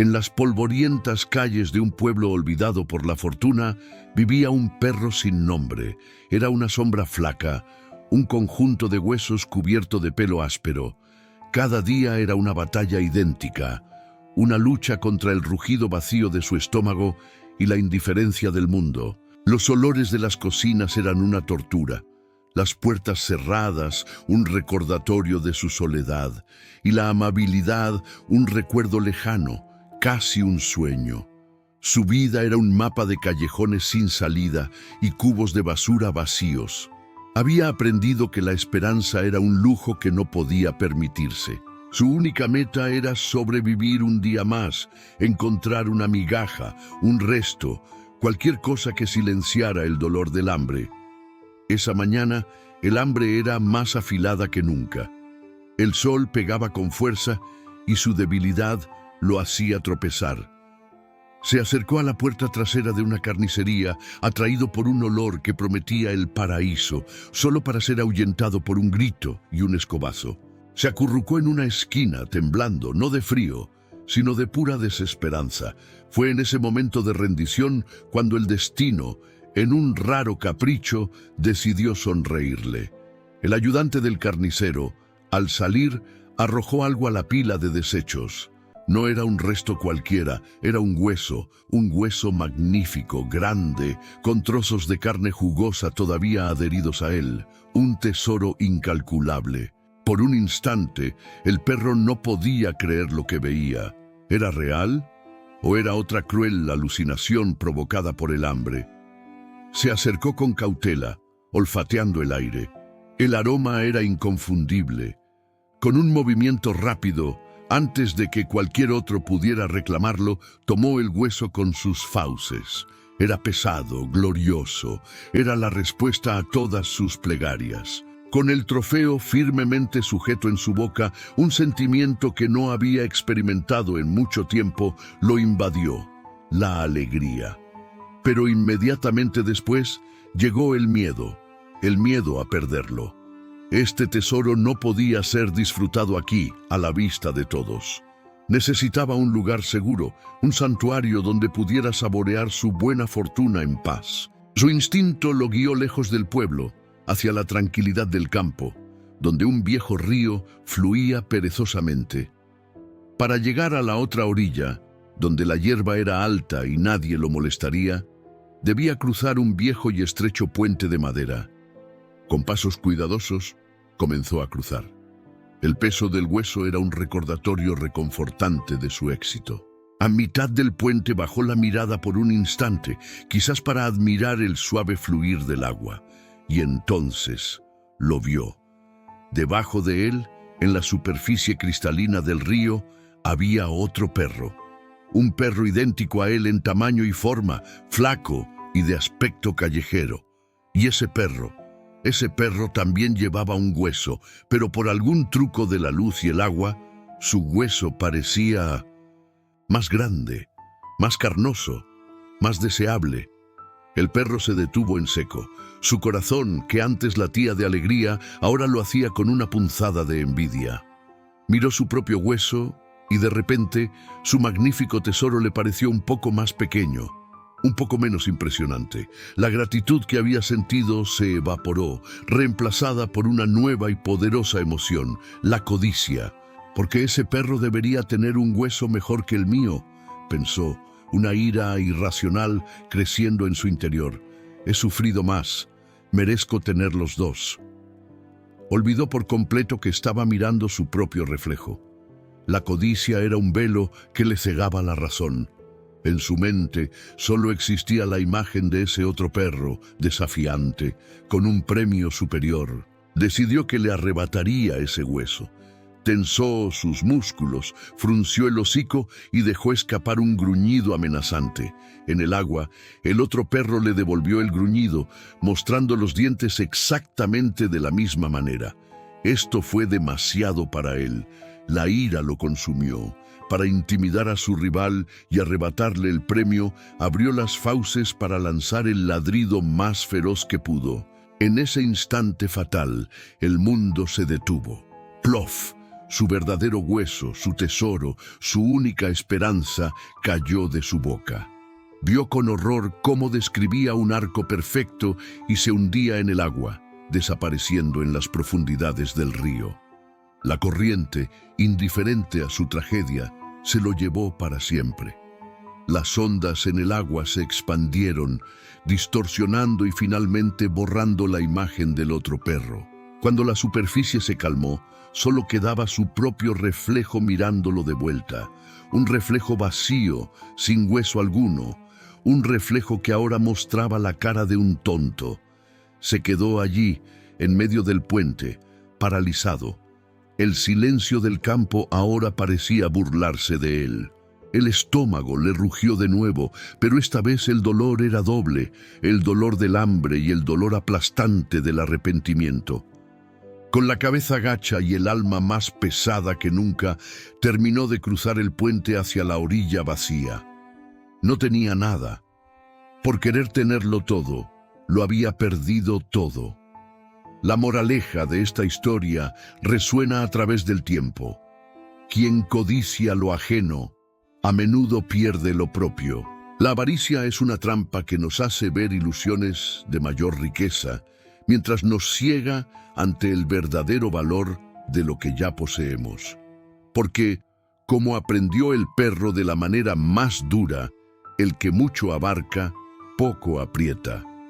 En las polvorientas calles de un pueblo olvidado por la fortuna vivía un perro sin nombre. Era una sombra flaca, un conjunto de huesos cubierto de pelo áspero. Cada día era una batalla idéntica, una lucha contra el rugido vacío de su estómago y la indiferencia del mundo. Los olores de las cocinas eran una tortura, las puertas cerradas un recordatorio de su soledad, y la amabilidad un recuerdo lejano, casi un sueño. Su vida era un mapa de callejones sin salida y cubos de basura vacíos. Había aprendido que la esperanza era un lujo que no podía permitirse. Su única meta era sobrevivir un día más, encontrar una migaja, un resto, cualquier cosa que silenciara el dolor del hambre. Esa mañana, el hambre era más afilada que nunca. El sol pegaba con fuerza y su debilidad lo hacía tropezar. Se acercó a la puerta trasera de una carnicería, atraído por un olor que prometía el paraíso, solo para ser ahuyentado por un grito y un escobazo. Se acurrucó en una esquina, temblando, no de frío, sino de pura desesperanza. Fue en ese momento de rendición cuando el destino, en un raro capricho, decidió sonreírle. El ayudante del carnicero, al salir, arrojó algo a la pila de desechos. No era un resto cualquiera, era un hueso magnífico, grande, con trozos de carne jugosa todavía adheridos a él, un tesoro incalculable. Por un instante, el perro no podía creer lo que veía. ¿Era real? ¿O era otra cruel alucinación provocada por el hambre? Se acercó con cautela, olfateando el aire. El aroma era inconfundible. Con un movimiento rápido, antes de que cualquier otro pudiera reclamarlo, tomó el hueso con sus fauces. Era pesado, glorioso, era la respuesta a todas sus plegarias. Con el trofeo firmemente sujeto en su boca, un sentimiento que no había experimentado en mucho tiempo lo invadió, la alegría. Pero inmediatamente después llegó el miedo a perderlo. Este tesoro no podía ser disfrutado aquí, a la vista de todos. Necesitaba un lugar seguro, un santuario donde pudiera saborear su buena fortuna en paz. Su instinto lo guió lejos del pueblo, hacia la tranquilidad del campo, donde un viejo río fluía perezosamente. Para llegar a la otra orilla, donde la hierba era alta y nadie lo molestaría, debía cruzar un viejo y estrecho puente de madera. Con pasos cuidadosos, comenzó a cruzar. El peso del hueso era un recordatorio reconfortante de su éxito. A mitad del puente bajó la mirada por un instante, quizás para admirar el suave fluir del agua, y entonces lo vio. Debajo de él, en la superficie cristalina del río, había otro perro. Un perro idéntico a él en tamaño y forma, flaco y de aspecto callejero. Y ese perro también llevaba un hueso, pero por algún truco de la luz y el agua, su hueso parecía más grande, más carnoso, más deseable. El perro se detuvo en seco. Su corazón, que antes latía de alegría, ahora lo hacía con una punzada de envidia. Miró su propio hueso y de repente su magnífico tesoro le pareció un poco más pequeño, un poco menos impresionante. La gratitud que había sentido se evaporó, reemplazada por una nueva y poderosa emoción, la codicia. Porque ese perro debería tener un hueso mejor que el mío, pensó, una ira irracional creciendo en su interior. He sufrido más, merezco tener los dos. Olvidó por completo que estaba mirando su propio reflejo. La codicia era un velo que le cegaba la razón. En su mente solo existía la imagen de ese otro perro, desafiante, con un premio superior. Decidió que le arrebataría ese hueso. Tensó sus músculos, frunció el hocico y dejó escapar un gruñido amenazante. En el agua, el otro perro le devolvió el gruñido, mostrando los dientes exactamente de la misma manera. Esto fue demasiado para él. La ira lo consumió. Para intimidar a su rival y arrebatarle el premio, abrió las fauces para lanzar el ladrido más feroz que pudo. En ese instante fatal, el mundo se detuvo. ¡Plof! Su verdadero hueso, su tesoro, su única esperanza, cayó de su boca. Vio con horror cómo describía un arco perfecto y se hundía en el agua, desapareciendo en las profundidades del río. La corriente, indiferente a su tragedia, se lo llevó para siempre. Las ondas en el agua se expandieron, distorsionando y finalmente borrando la imagen del otro perro. Cuando la superficie se calmó, solo quedaba su propio reflejo mirándolo de vuelta, un reflejo vacío, sin hueso alguno, un reflejo que ahora mostraba la cara de un tonto. Se quedó allí, en medio del puente, paralizado. El silencio del campo ahora parecía burlarse de él. El estómago le rugió de nuevo, pero esta vez el dolor era doble, el dolor del hambre y el dolor aplastante del arrepentimiento. Con la cabeza gacha y el alma más pesada que nunca, terminó de cruzar el puente hacia la orilla vacía. No tenía nada. Por querer tenerlo todo, lo había perdido todo. La moraleja de esta historia resuena a través del tiempo. Quien codicia lo ajeno, a menudo pierde lo propio. La avaricia es una trampa que nos hace ver ilusiones de mayor riqueza, mientras nos ciega ante el verdadero valor de lo que ya poseemos. Porque, como aprendió el perro de la manera más dura, el que mucho abarca, poco aprieta.